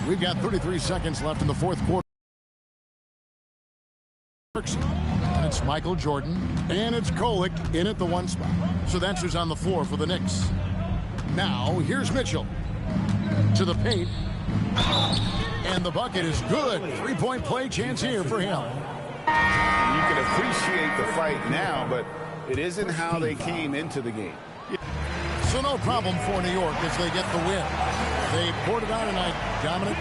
We've got 33 seconds left in the fourth quarter. And it's Michael Jordan. And it's Kolek in at the one spot. So that's who's on the floor for the Knicks. Now, here's Mitchell. To the paint. And the bucket is good. Three-point play chance here for him. You can appreciate the fight now, but it isn't how they came into the game. So no problem for New York as they get the win. They poured it out tonight. Dominic.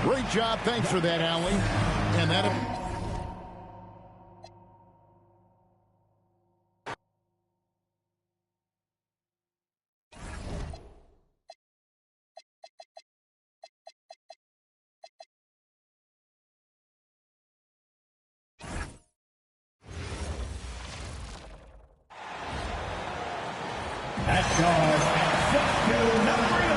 Great job. Thanks for that, Allie. And that... At guard, set to number 11,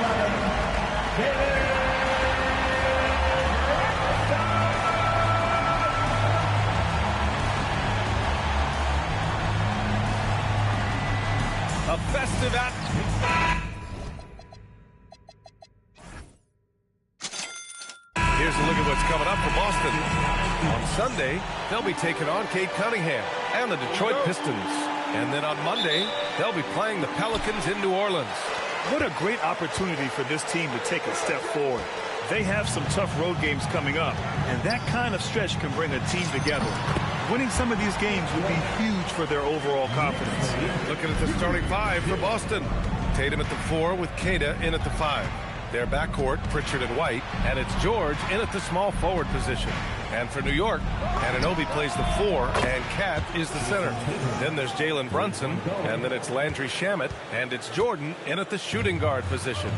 a festive Here's a look at what's coming up for Boston. On Sunday, they'll be taking on Cade Cunningham and the Detroit Pistons. And then on Monday, they'll be playing the Pelicans in New Orleans. What a great opportunity for this team to take a step forward. They have some tough road games coming up, and that kind of stretch can bring a team together. Winning some of these games would be huge for their overall confidence. Looking at the starting five for Boston. Tatum at the 4 with Queta in at the 5. Their backcourt, Pritchard and White, and it's George in at the small forward position. And for New York, Anunoby plays the 4, and Cat is the center. Then there's Jalen Brunson, and then it's Landry Shamet, and it's Jordan in at the shooting guard position.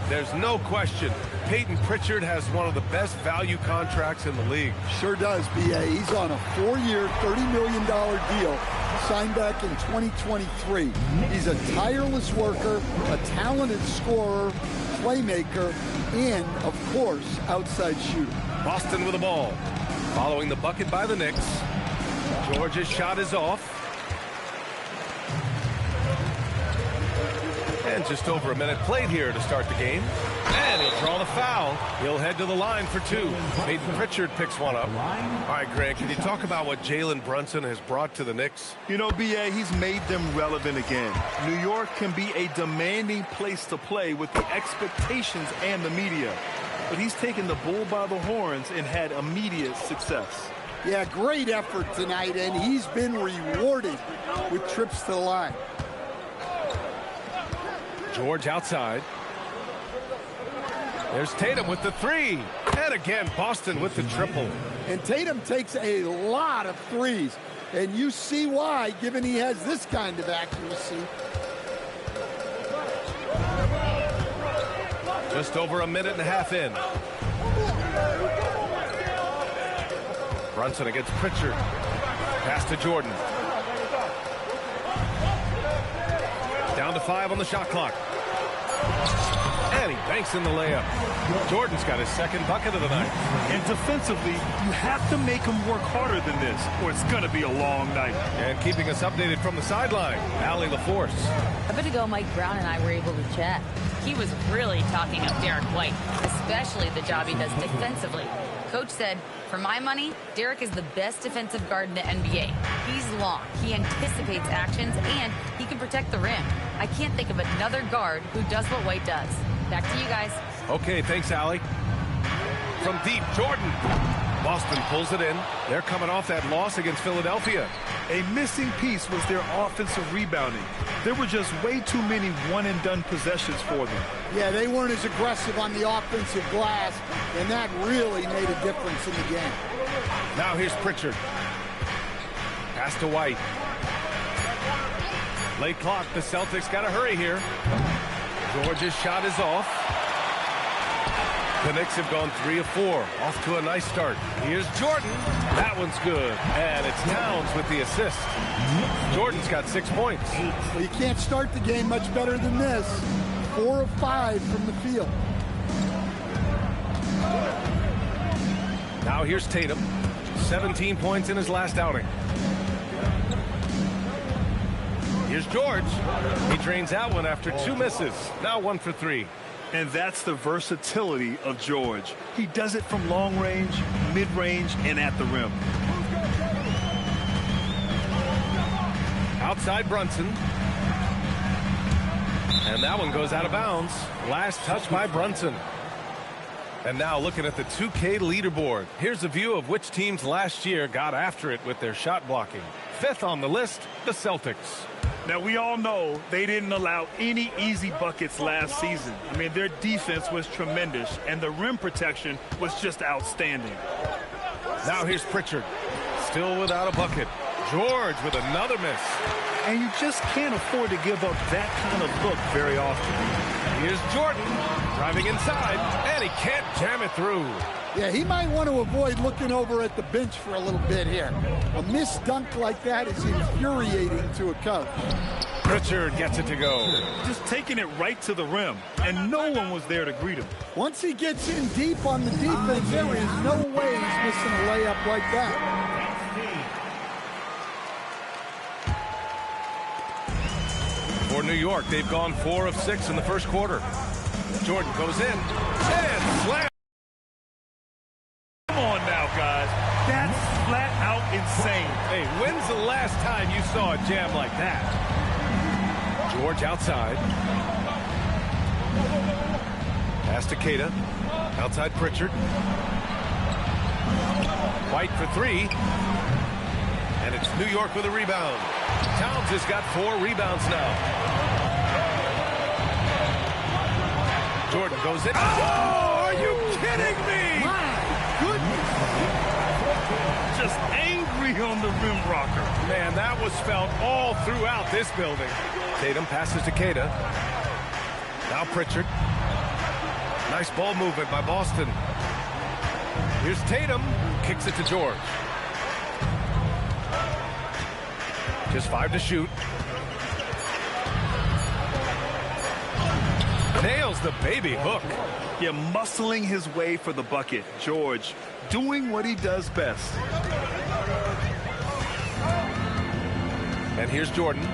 There's no question, Peyton Pritchard has one of the best value contracts in the league. Sure does, B.A. He's on a 4-year, $30 million deal, signed back in 2023. He's a tireless worker, a talented scorer, playmaker, and, of course, outside shooter. Boston with the ball. Following the bucket by the Knicks. George's shot is off. And just over a minute played here to start the game. And he'll draw the foul. He'll head to the line for 2. Peyton Pritchard picks one up. All right, Grant, can you talk about what Jalen Brunson has brought to the Knicks? You know, B.A., he's made them relevant again. New York can be a demanding place to play with the expectations and the media. But he's taken the bull by the horns and had immediate success. Yeah, great effort tonight, and he's been rewarded with trips to the line. George outside. There's Tatum with the 3. And again, Boston with the triple. And Tatum takes a lot of threes. And you see why, given he has this kind of accuracy. Just over a minute and a half in. Brunson against Pritchard. Pass to Jordan. Down to 5 on the shot clock. And he banks in the layup. Jordan's got his second bucket of the night. And defensively, you have to make him work harder than this, or it's going to be a long night. And keeping us updated from the sideline, Allie LaForce. A bit ago, Mike Brown and I were able to chat. He was really talking up Derek White, especially the job he does defensively. Coach said, for my money, Derek is the best defensive guard in the NBA. He's long, he anticipates actions, and he can protect the rim. I can't think of another guard who does what White does. Back to you guys. Okay, thanks, Allie. From deep, Jordan. Boston pulls it in. They're coming off that loss against Philadelphia. A missing piece was their offensive rebounding. There were just way too many one-and-done possessions for them. Yeah, they weren't as aggressive on the offensive glass, and that really made a difference in the game. Now here's Pritchard. Pass to White. Late clock, the Celtics got to hurry here. George's shot is off. The Knicks have gone 3 of 4. Off to a nice start. Here's Jordan. That one's good. And it's Towns with the assist. Jordan's got 6 points. Well, you can't start the game much better than this. 4 of 5 from the field. Now here's Tatum. 17 points in his last outing. Here's George. He drains that one after 2 misses. Now 1 for 3. And that's the versatility of George. He does it from long range, mid-range, and at the rim. Outside Brunson. And that one goes out of bounds. Last touch by Brunson. And now looking at the 2K leaderboard. Here's a view of which teams last year got after it with their shot blocking. 5th on the list, the Celtics. Now, we all know they didn't allow any easy buckets last season. I mean, their defense was tremendous, and the rim protection was just outstanding. Now here's Pritchard. Still without a bucket. George with another miss. And you just can't afford to give up that kind of look very often. Here's Jordan driving inside, and he can't jam it through. Yeah, he might want to avoid looking over at the bench for a little bit here. A missed dunk like that is infuriating to a coach. Pritchard gets it to go. Just taking it right to the rim, and no one was there to greet him. Once he gets in deep on the defense, there is no way he's missing a layup like that. For New York, they've gone 4 of 6 in the first quarter. Jordan goes in and slams. Come on now, guys. That's flat out insane. Hey, when's the last time you saw a jam like that? George outside. Pass to Queta. Outside Pritchard. White for 3. And it's New York with a rebound. Towns has got 4 rebounds now. Jordan goes in. Oh, are you kidding me? My goodness. Just angry on the rim rocker. Man, that was felt all throughout this building. Tatum passes to Queta. Now Pritchard. Nice ball movement by Boston. Here's Tatum. Kicks it to George. Just 5 to shoot. Nails the baby hook. Yeah, muscling his way for the bucket. George doing what he does best. And here's Jordan.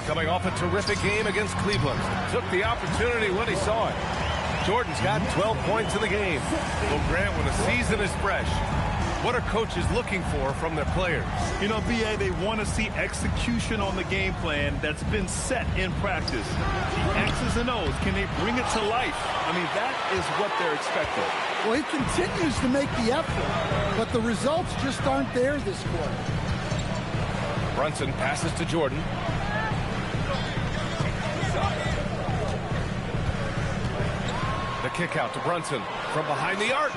Coming off a terrific game against Cleveland. Took the opportunity when he saw it. Jordan's got 12 points in the game. Well, Grant, when the season is fresh, what are coaches looking for from their players? You know, B.A., they want to see execution on the game plan that's been set in practice. The X's and O's, can they bring it to life? I mean, that is what they're expecting. Well, he continues to make the effort, but the results just aren't there this quarter. Brunson passes to Jordan. The kick out to Brunson from behind the arc.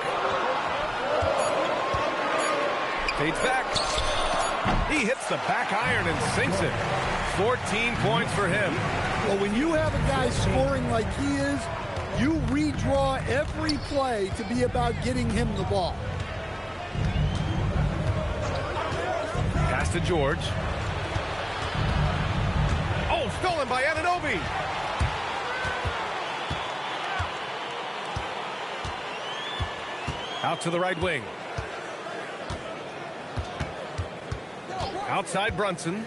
Fades back. He hits the back iron and sinks it. 14 points for him. Well, when you have a guy scoring like he is, you redraw every play to be about getting him the ball. Pass to George. Oh, stolen by Anunoby. Out to the right wing. Outside Brunson.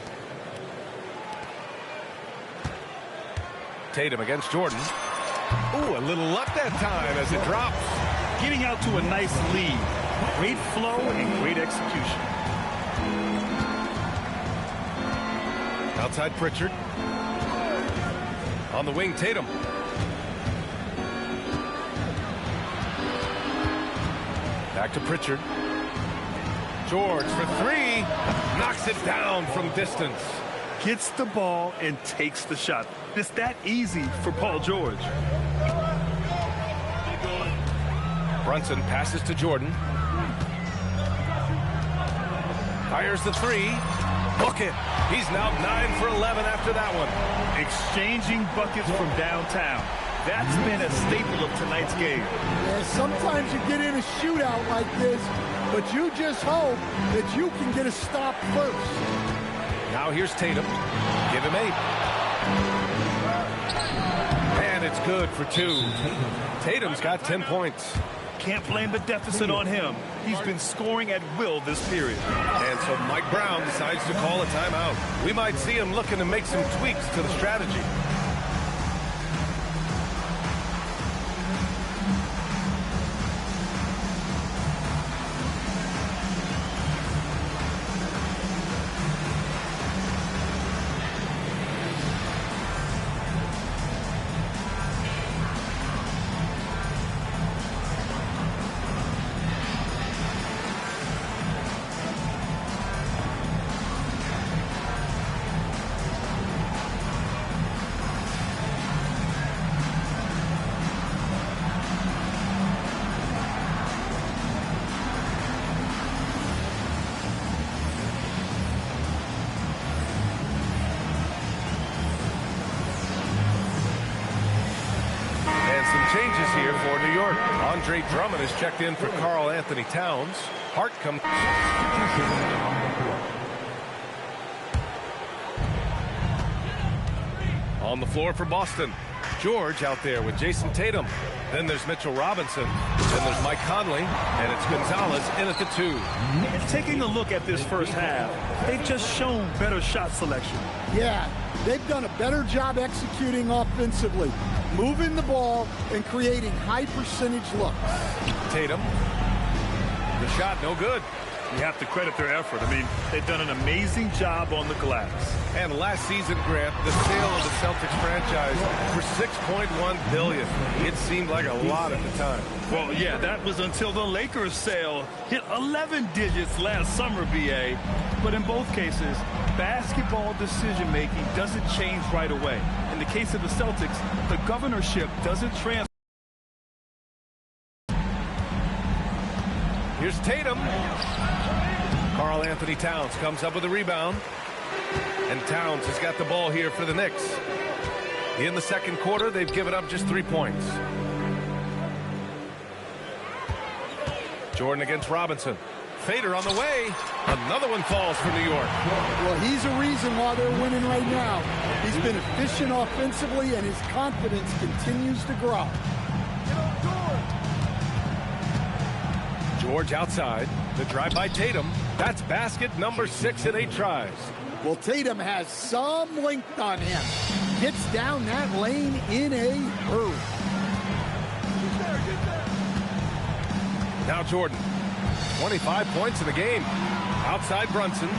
Tatum against Jordan. Ooh, a little luck that time as it drops. Getting out to a nice lead. Great flow and great execution. Outside Pritchard. On the wing, Tatum. Back to Pritchard. George for 3. Knocks it down from distance. Gets the ball and takes the shot. It's that easy for Paul George. Brunson passes to Jordan. Fires the 3. Bucket. He's now 9 for 11 after that one. Exchanging buckets from downtown. That's been a staple of tonight's game. Yeah, sometimes you get in a shootout like this, but you just hope that you can get a stop first. Now here's Tatum. Give him 8. And it's good for 2. Tatum's got 10 points. Can't blame the deficit on him. He's been scoring at will this period. And so Mike Brown decides to call a timeout. We might see him looking to make some tweaks to the strategy. changes here for New York. Andre Drummond is checked in for Karl Anthony Towns. Hart comes. On the floor for Boston. George out there with Jason Tatum. Then there's Mitchell Robinson. Then there's Mike Conley. And it's Gonzalez in at the 2. Taking a look at this first half, they've just shown better shot selection. Yeah, they've done a better job executing offensively, moving the ball and creating high percentage looks. Tatum. The shot no good. You have to credit their effort. I mean, they've done an amazing job on the glass. And last season, Grant, the sale of the Celtics franchise for $6.1 billion. It seemed like a lot at the time. Well, yeah, that was until the Lakers sale hit 11 digits last summer, BA. But in both cases, basketball decision-making doesn't change right away. In the case of the Celtics, the governorship doesn't transfer. Here's Tatum. Karl Anthony Towns comes up with a rebound. And Towns has got the ball here for the Knicks. In the second quarter, they've given up just 3 points. Jordan against Robinson. Fader on the way. Another one falls for New York. Well, he's a reason why they're winning right now. He's been efficient offensively, and his confidence continues to grow. George outside. The drive by Tatum. That's basket number 6 in 8 tries. Well, Tatum has some length on him. Gets down that lane in a hurry. Now Jordan. 25 points in the game. Outside Brunson.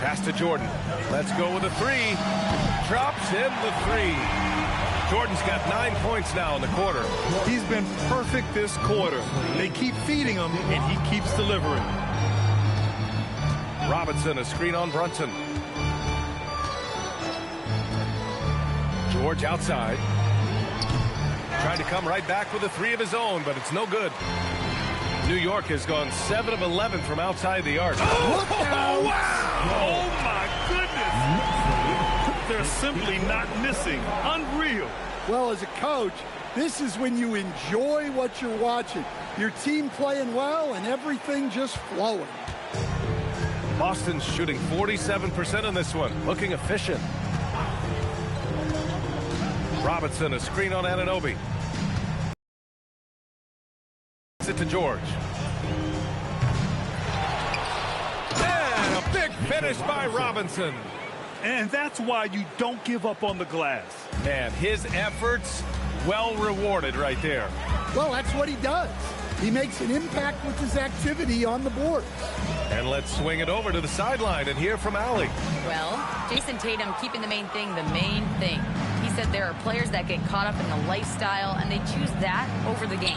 Pass to Jordan. Let's go with a 3. Drops in the 3. Jordan's got 9 points now in the quarter. He's been perfect this quarter. They keep feeding him, and he keeps delivering. Robinson, a screen on Brunson. George outside. Trying to come right back with a 3 of his own, but it's no good. New York has gone 7 of 11 from outside the arc. Oh, wow! Oh, my goodness! They're simply not missing. Unreal. Well, as a coach, this is when you enjoy what you're watching. Your team playing well and everything just flowing. Boston's shooting 47% in this one, looking efficient. Robinson, a screen on Anunoby. It to George. And a big finish by Robinson. And that's why you don't give up on the glass. Man, his efforts well rewarded right there. Well, that's what he does. He makes an impact with his activity on the board. And let's swing it over to the sideline and hear from Allie. Well, Jason Tatum keeping the main thing the main thing. He said there are players that get caught up in the lifestyle, and they choose that over the game.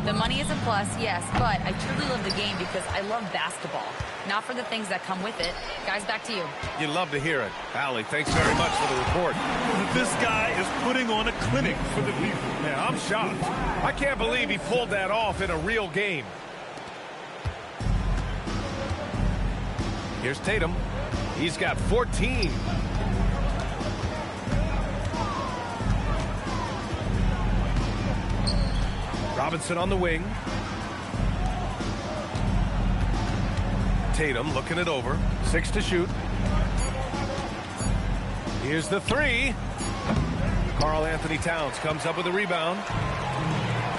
The money is a plus, yes, but I truly love the game because I love basketball, not for the things that come with it. Guys, back to you. You love to hear it. Allie, thanks very much for the report. This guy is putting on a clinic for the people. Yeah, I'm shocked. I can't believe he pulled that off in a real game. Here's Tatum. He's got 14. Robinson on the wing. Tatum looking it over. 6 to shoot. Here's the 3. Karl Anthony Towns comes up with a rebound.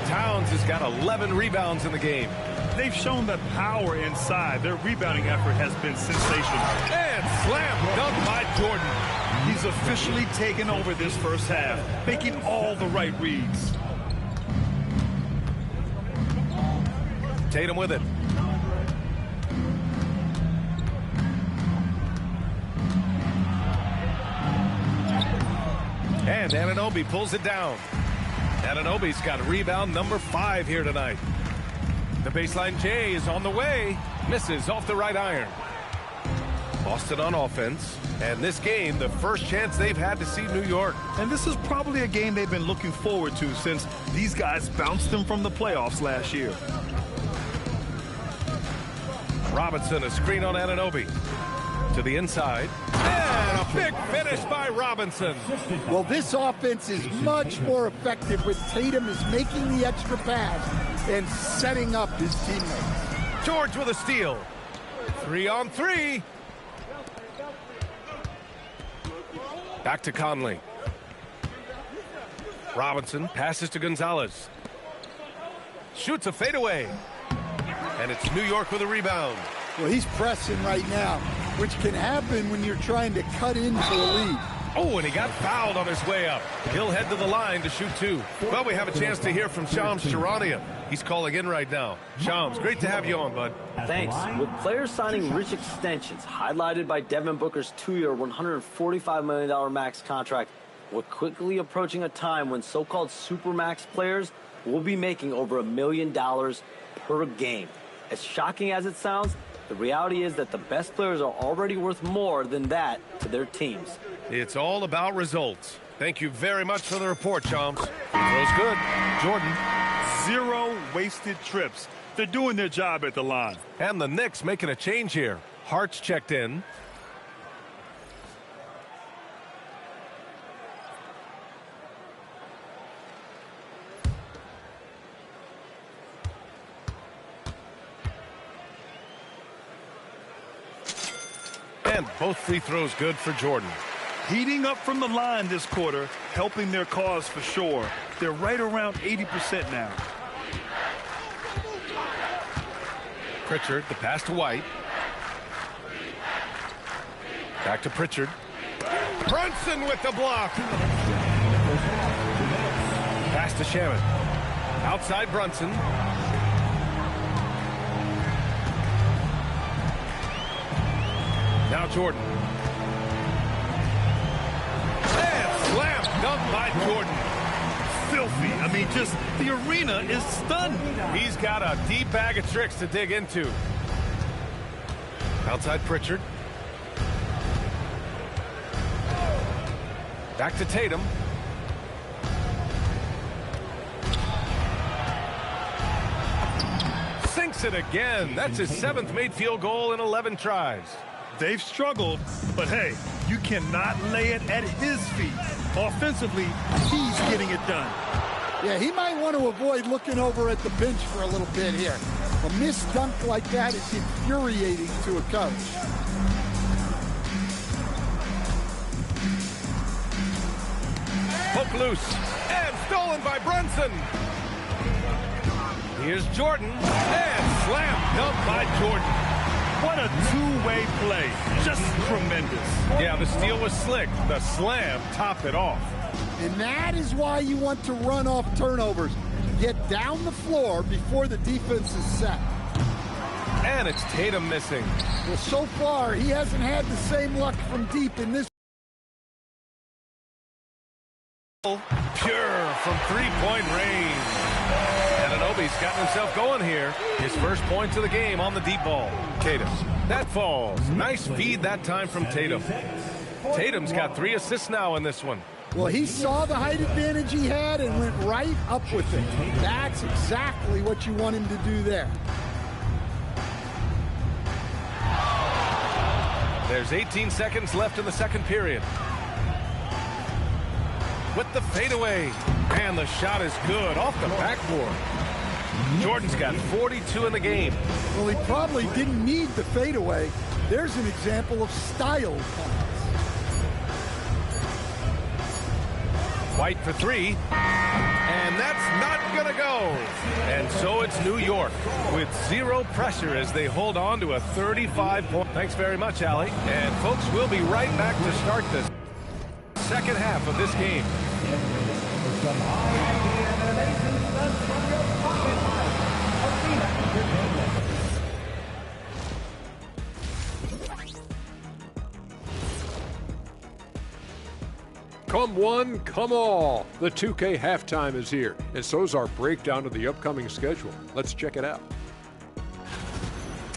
Towns has got 11 rebounds in the game. They've shown that power inside. Their rebounding effort has been sensational. And slam dunk by Jordan. He's officially taken over this first half, making all the right reads. Tatum with it. And Anunoby pulls it down. Anunoby's got rebound number 5 here tonight. The baseline J is on the way. Misses off the right iron. Boston on offense. And this game, the first chance they've had to see New York. And this is probably a game they've been looking forward to since these guys bounced them from the playoffs last year. Robinson, a screen on Anunoby. To the inside. And a big finish by Robinson. Well, this offense is much more effective with Tatum is making the extra pass and setting up his teammates. George with a steal. 3-on-3. Back to Conley. Robinson passes to Gonzalez. Shoots a fadeaway. And it's New York with a rebound. Well, he's pressing right now, which can happen when you're trying to cut into a lead. Oh, and he got fouled on his way up. He'll head to the line to shoot two. Well, we have a chance to hear from Shams Charania. He's calling in right now. Shams, great to have you on, bud. Thanks. With players signing rich extensions, highlighted by Devin Booker's 2-year, $145 million max contract, we're quickly approaching a time when so-called supermax players will be making over $1 million per game. As shocking as it sounds, the reality is that the best players are already worth more than that to their teams. It's all about results. Thank you very much for the report, Shams. Throws good. Jordan. 0 wasted trips. They're doing their job at the line. And the Knicks making a change here. Hart's checked in. And both free throws good for Jordan. Heating up from the line this quarter, helping their cause for sure. They're right around 80% now. Pritchard, the pass to White. Back to Pritchard. Brunson with the block. Pass to Shaman. Outside Brunson. Now Jordan. And slam dunk by Jordan. Filthy. I mean, just the arena is stunned. He's got a deep bag of tricks to dig into. Outside Pritchard. Back to Tatum. Sinks it again. That's his 7th made field goal in 11 tries. They've struggled, but hey, you cannot lay it at his feet. Offensively, he's getting it done. Yeah, he might want to avoid looking over at the bench for a little bit here. A missed dunk like that is infuriating to a coach. Poke loose and stolen by Brunson. Here's Jordan and slam dunk by Jordan. What a two-way play. Just tremendous. Yeah, the steal was slick. The slam topped it off. And that is why you want to run off turnovers. Get down the floor before the defense is set. And it's Tatum missing. Well, so far, he hasn't had the same luck from deep in this. Pure from three-point range. And Anunoby's gotten himself going here. His first points of the game on the deep ball. Tatum. That falls. Nice feed that time from Tatum. Tatum's got 3 assists now in this one. Well, he saw the height advantage he had and went right up with it. That's exactly what you want him to do there. There's 18 seconds left in the second period. With the fadeaway. And the shot is good off the backboard. Jordan's got 42 in the game. Well, he probably didn't need the fadeaway. There's an example of style. White for 3. And that's not going to go. And so it's New York with 0 pressure as they hold on to a 35-point. Thanks very much, Allie. And, folks, we'll be right back to start the second half of this game. Come one, come all. The 2K halftime is here, and so's our breakdown of the upcoming schedule. Let's check it out.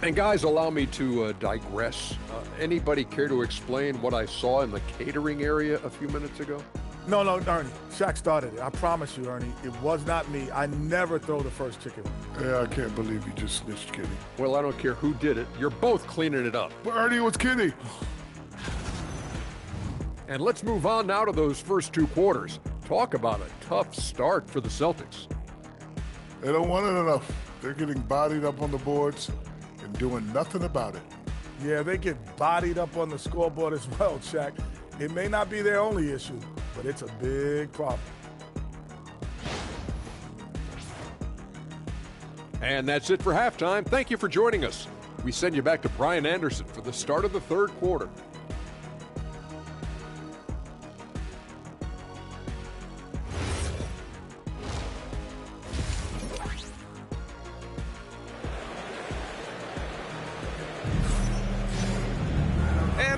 And guys, allow me to digress. Anybody care to explain what I saw in the catering area a few minutes ago? No, Ernie. Shaq started it. I promise you, Ernie. It was not me. I never throw the first chicken. Yeah, I can't believe you just snitched, Kenny. Well, I don't care who did it. You're both cleaning it up. But Ernie was Kenny. And let's move on now to those first 2 quarters. Talk about a tough start for the Celtics. They don't want it enough. They're getting bodied up on the boards and doing nothing about it. Yeah, they get bodied up on the scoreboard as well, Shaq. It may not be their only issue, but it's a big problem. And that's it for halftime. Thank you for joining us. We send you back to Brian Anderson for the start of the 3rd quarter.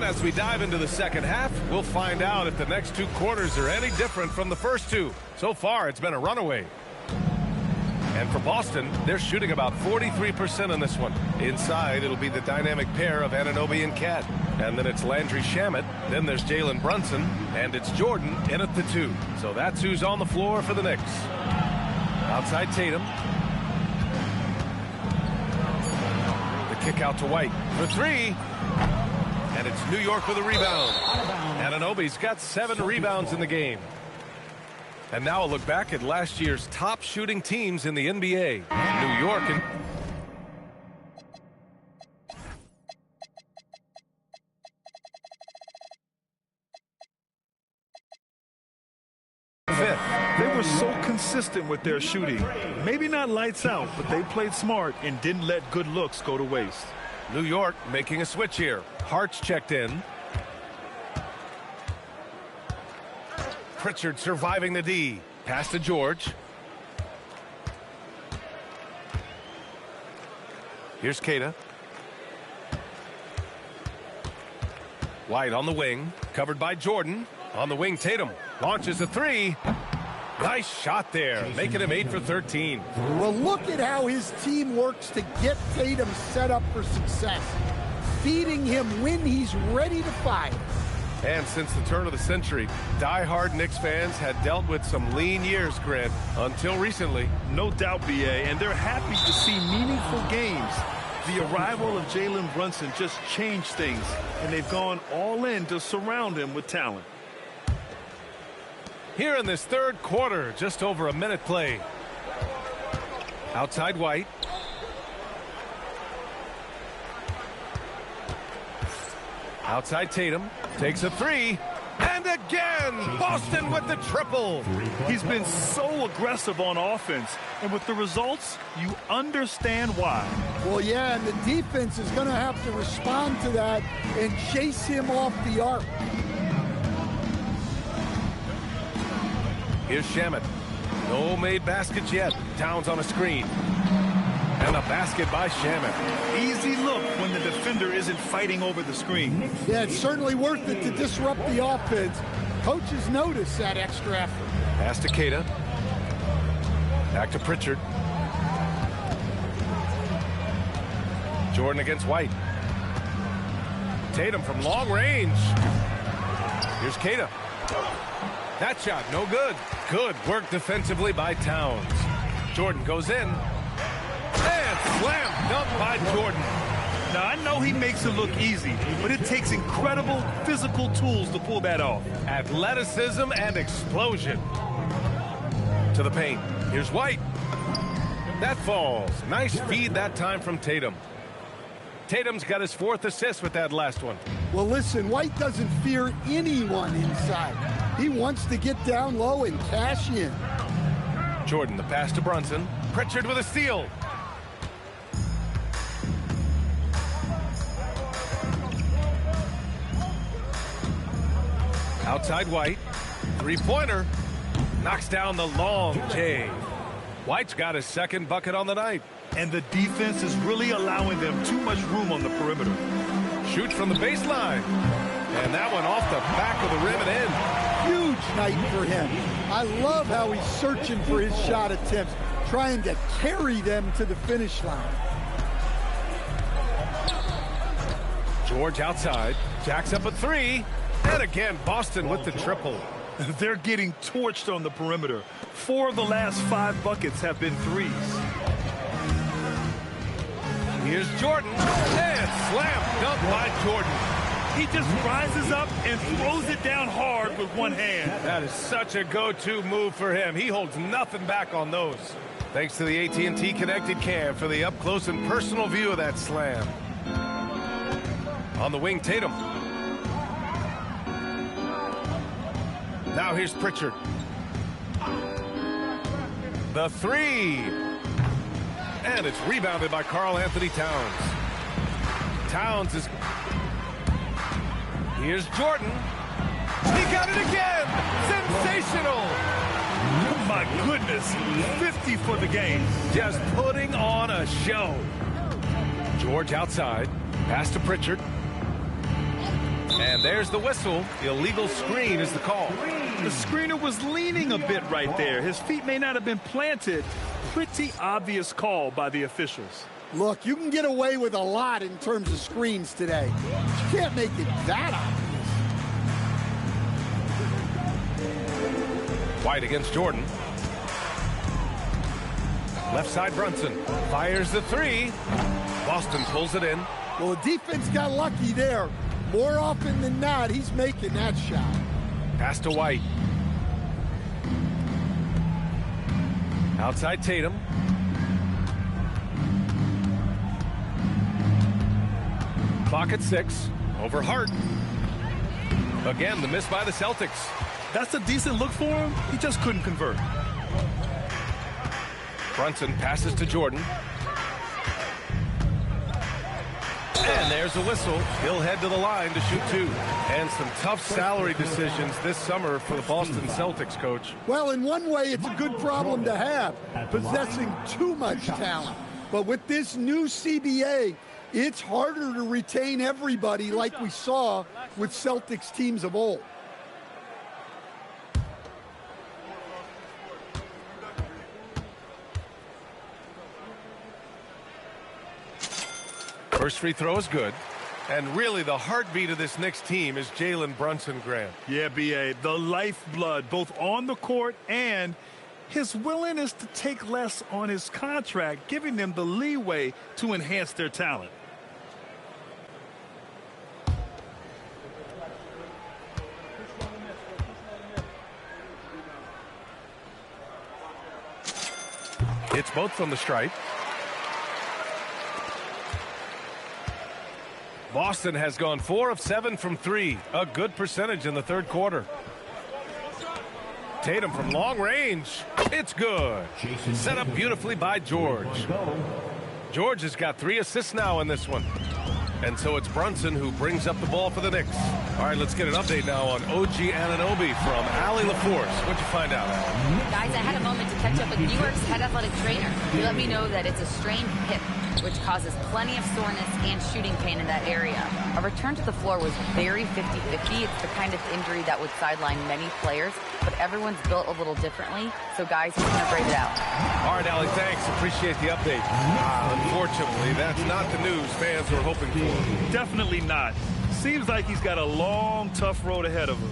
As we dive into the second half, we'll find out if the next 2 quarters are any different from the first 2. So far, it's been a runaway. And for Boston, they're shooting about 43% on this one. Inside, it'll be the dynamic pair of Anunoby and Cat. And then it's Landry Shamet. Then there's Jalen Brunson. And it's Jordan in at the 2. So that's who's on the floor for the Knicks. Outside Tatum. The kick out to White for 3. And it's New York with a rebound. Anunoby's got 7 rebounds in the game. And now a look back at last year's top shooting teams in the NBA. New York and... They were so consistent with their shooting. Maybe not lights out, but they played smart and didn't let good looks go to waste. New York making a switch here. Hart's checked in. Pritchard surviving the D. Pass to George. Here's Queta. White on the wing. Covered by Jordan. On the wing, Tatum. Launches a 3. Nice shot there, making him 8 for 13. Well, look at how his team works to get Tatum set up for success. Feeding him when he's ready to fire. And since the turn of the century, die-hard Knicks fans had dealt with some lean years, Grant, until recently. No doubt, B.A., and they're happy to see meaningful games. The arrival of Jalen Brunson just changed things, and they've gone all in to surround him with talent. Here in this 3rd quarter, just over a minute played. Outside White. Outside Tatum. Takes a 3. And again, Boston with the triple. He's been so aggressive on offense. And with the results, you understand why. Well, yeah, and the defense is going to have to respond to that and chase him off the arc. Here's Shamet. No made baskets yet. Towns on a screen. And a basket by Shamet. Easy look when the defender isn't fighting over the screen. Yeah, it's certainly worth it to disrupt the offense. Coaches notice that extra effort. Pass to Queta. Back to Pritchard. Jordan against White. Tatum from long range. Here's Queta. That shot, no good. Good work defensively by Towns. Jordan goes in. And slam dunk by Jordan. Now, I know he makes it look easy, but it takes incredible physical tools to pull that off. Athleticism and explosion. To the paint. Here's White. That falls. Nice feed that time from Tatum. Tatum's got his 4th assist with that last one. Well, listen, White doesn't fear anyone inside. He wants to get down low and cash in. Jordan, the pass to Brunson. Pritchard with a steal. Outside White. 3-pointer. Knocks down the long J. White's got his 2nd bucket on the night. And the defense is really allowing them too much room on the perimeter. Shoots from the baseline. And that one off the back of the rim and in. Huge night for him. I love how he's searching for his shot attempts, trying to carry them to the finish line. George outside. Jacks up a 3. And again, Boston with the triple. They're getting torched on the perimeter. 4 of the last 5 buckets have been threes. Here's Jordan, and slam dunk by Jordan. He just rises up and throws it down hard with one hand. That is such a go-to move for him. He holds nothing back on those. Thanks to the AT&T Connected Cam for the up-close and personal view of that slam. On the wing, Tatum. Now here's Pritchard. The three. And it's rebounded by Karl-Anthony Towns. Towns is... Here's Jordan. He got it again. Sensational. Oh my goodness. 50 for the game. Just putting on a show. George outside. Pass to Pritchard. And there's the whistle. Illegal screen is the call. The screener was leaning a bit right there. His feet may not have been planted. Pretty obvious call by the officials. Look, you can get away with a lot in terms of screens today. You can't make it that obvious. White against Jordan. Left side Brunson. Fires the three. Boston pulls it in. Well, the defense got lucky there. More often than not, he's making that shot. Pass to White. Outside Tatum. Clock at 6. Over Hart. Again, the miss by the Celtics. That's a decent look for him. He just couldn't convert. Brunson passes to Jordan. And there's a whistle. He'll head to the line to shoot 2. And some tough salary decisions this summer for the Boston Celtics, Coach. Well, in one way, it's a good problem to have, possessing too much talent. But with this new CBA, it's harder to retain everybody like we saw with Celtics teams of old. First free throw is good. And really the heartbeat of this Knicks team is Jalen Brunson, Grant. Yeah, B.A., the lifeblood, both on the court and his willingness to take less on his contract, giving them the leeway to enhance their talent. It's both from the stripe. Boston has gone 4 of 7 from 3. A good percentage in the third quarter. Tatum from long range. It's good. Set up beautifully by George. George has got 3 assists now in this one. And so it's Brunson who brings up the ball for the Knicks. All right, let's get an update now on OG Anunoby from Allie LaForce. What'd you find out? Guys, I had a moment to catch up with New York's head athletic trainer. He let me know that it's a strained hip, which causes plenty of soreness and shooting pain in that area. A return to the floor was very 50-50. It's the kind of injury that would sideline many players, but everyone's built a little differently. So, guys, he's going to break it out. All right, Allie, thanks. Appreciate the update. Unfortunately, that's not the news fans were hoping for. Definitely not. Seems like he's got a long, tough road ahead of him.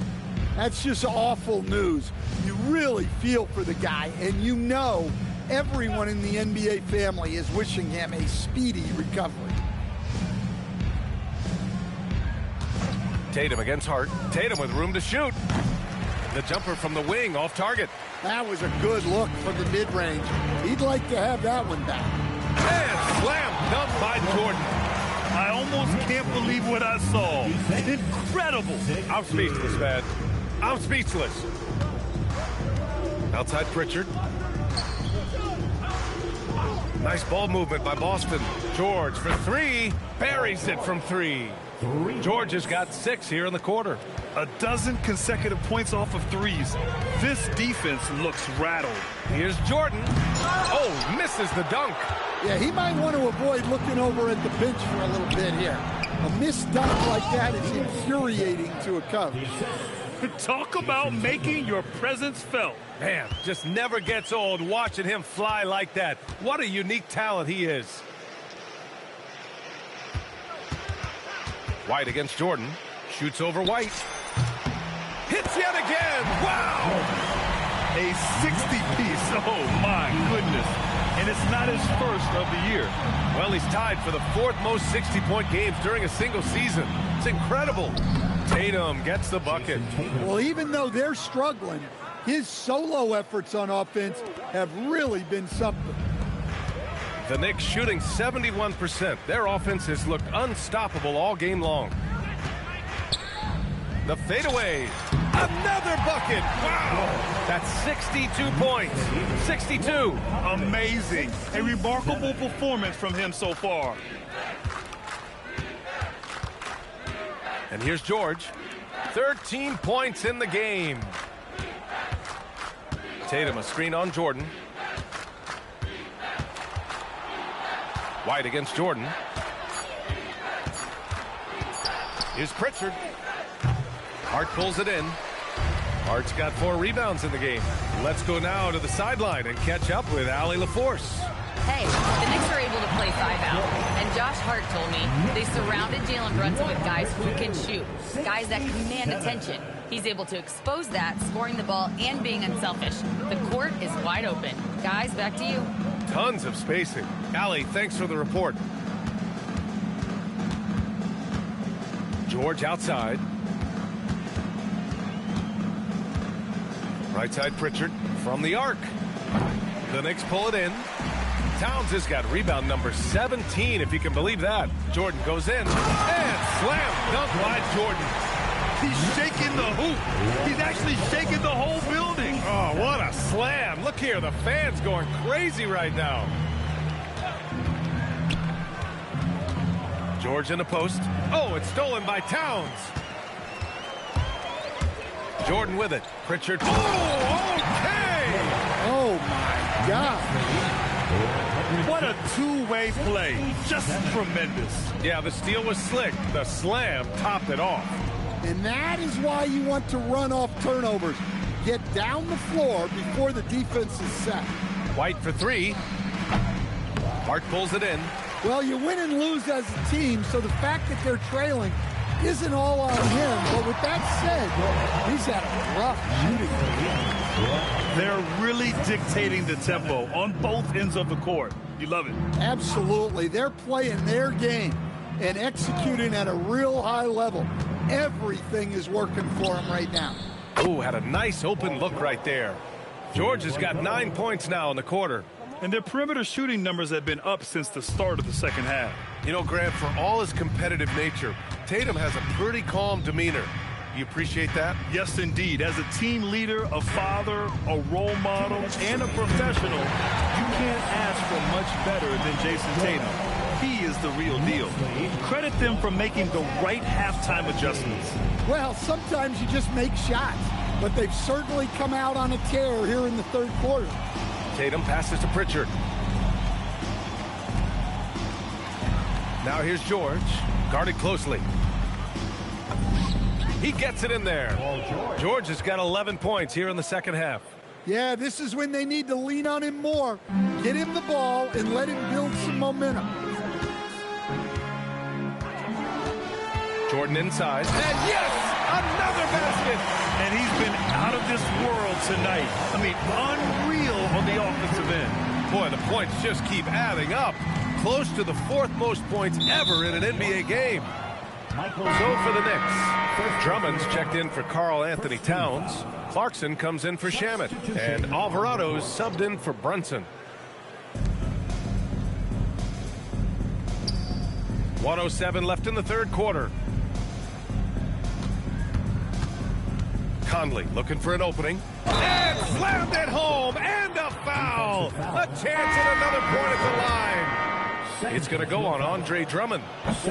That's just awful news. You really feel for the guy, and you know everyone in the NBA family is wishing him a speedy recovery. Tatum against Hart. Tatum with room to shoot. The jumper from the wing off target. That was a good look from the mid-range. He'd like to have that one back. And slam dunk by Jordan. I almost can't believe what I saw. Incredible. I'm speechless, man. I'm speechless. Outside Pritchard. Nice ball movement by Boston. George for 3. Buries it from 3. George has got 6 here in the quarter. A dozen consecutive points off of threes. This defense looks rattled. Here's Jordan. Oh, misses the dunk. Yeah, he might want to avoid looking over at the bench for a little bit here. A missed dunk like that is infuriating to a coach. Talk about making your presence felt. Man, just never gets old watching him fly like that. What a unique talent he is. White against Jordan. Shoots over White. Hits yet again. Wow! A 60-piece. Oh, my goodness. And it's not his first of the year. Well, he's tied for the 4th most 60-point games during a single season. It's incredible. Tatum gets the bucket. Well, even though they're struggling, his solo efforts on offense have really been something. The Knicks shooting 71%. Their offense has looked unstoppable all game long. The fadeaway. Another bucket. Wow. That's 62 points. 62. Amazing. A remarkable performance from him so far. And here's George. 13 points in the game. Tatum, a screen on Jordan. White against Jordan. Here's Pritchard. Hart pulls it in. Hart's got 4 rebounds in the game. Let's go now to the sideline and catch up with Allie LaForce. Hey, the Knicks are able to play 5 out. And Josh Hart told me they surrounded Jalen Brunson with guys who can shoot, guys that command attention. He's able to expose that, scoring the ball and being unselfish. The court is wide open. Guys, back to you. Tons of spacing. Allie, thanks for the report. George outside. Right side Pritchard from the arc. The Knicks pull it in. Towns has got rebound number 17, if you can believe that. Jordan goes in and slam dunk by Jordan. He's shaking the hoop. He's actually shaking the whole building. Oh, what a slam. Look here, the fans going crazy right now. George in the post. Oh, it's stolen by Towns. Jordan with it. Pritchard. Oh, okay. Oh, my God. What a two-way play. Just tremendous. Yeah, the steal was slick. The slam topped it off. And that is why you want to run off turnovers. Get down the floor before the defense is set. White for 3. Hart pulls it in. Well, you win and lose as a team, so the fact that they're trailing isn't all on him. But with that said, he's had a rough shooting game. They're really dictating the tempo on both ends of the court. You love it. Absolutely. They're playing their game and executing at a real high level. Everything is working for him right now. Oh, had a nice open look right there. George has got 9 points now in the quarter. And their perimeter shooting numbers have been up since the start of the second half. You know, Grant, for all his competitive nature, Tatum has a pretty calm demeanor. You appreciate that? Yes, indeed. As a team leader, a father, a role model, and a professional, you can't ask for much better than Jason Tatum. He is the real deal. Credit them for making the right halftime adjustments. Well, sometimes you just make shots, but they've certainly come out on a tear here in the third quarter. Tatum passes to Pritchard. Now here's George, guarded closely. He gets it in there. George has got 11 points here in the second half. Yeah, this is when they need to lean on him more. Get him the ball and let him build some momentum. Jordan inside. And yes, another basket. And he's been out of this world tonight. I mean, unreal on the offensive end. Boy, the points just keep adding up. Close to the 4th most points ever in an NBA game. So for the Knicks, Drummond's checked in for Karl Anthony Towns. Clarkson comes in for Shamet. And Alvarado's subbed in for Brunson. 1:07 left in the third quarter. Conley looking for an opening. And slammed it home. And a foul. A chance at another point at the line. It's going to go on Andre Drummond.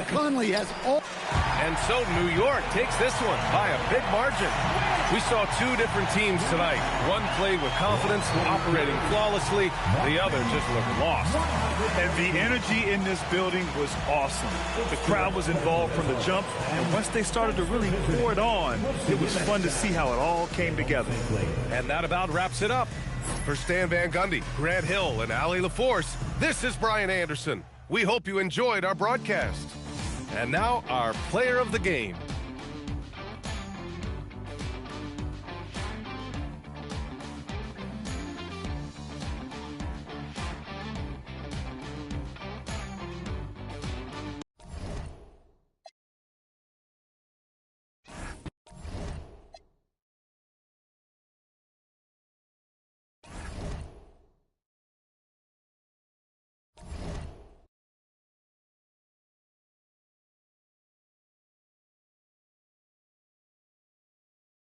Conley has all. And so New York takes this one by a big margin. We saw 2 different teams tonight. One played with confidence, operating flawlessly. The other just looked lost. And the energy in this building was awesome. The crowd was involved from the jump, and once they started to really pour it on, it was fun to see how it all came together. And that about wraps it up. For Stan Van Gundy, Grant Hill, and Allie LaForce, this is Brian Anderson. We hope you enjoyed our broadcast. And now, our player of the game.